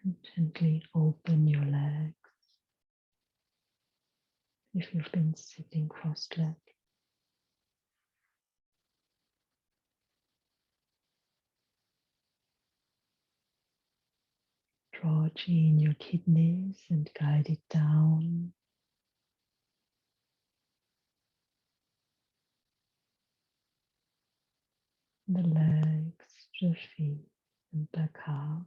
and gently open your legs if you've been sitting cross-legged. Draw chi in your kidneys and guide it down the legs, the feet, and back up.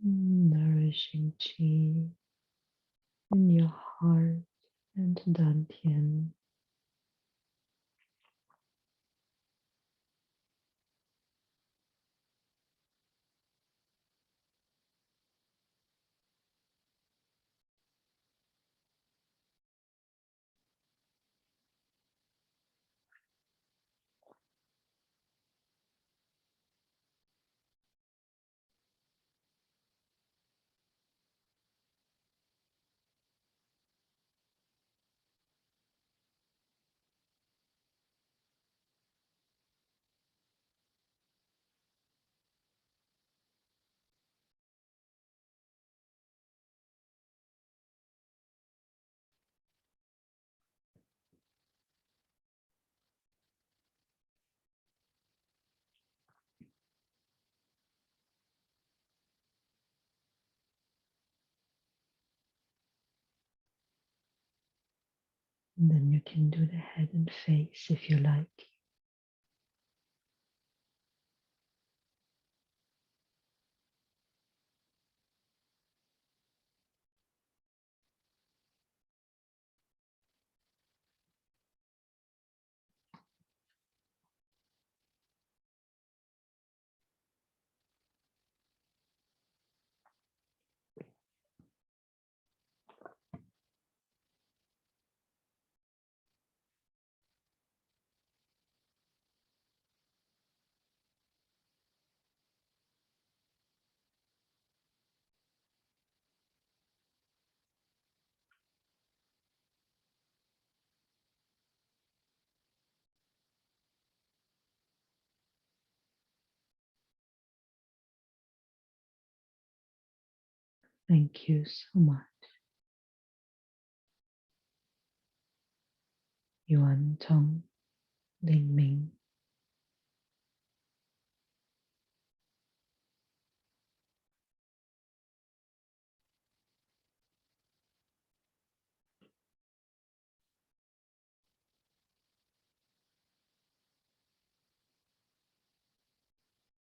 Nourishing chi in your heart and dantian. And then you can do the head and face if you like. Thank you so much. Yuan, Tong, Ling Ming.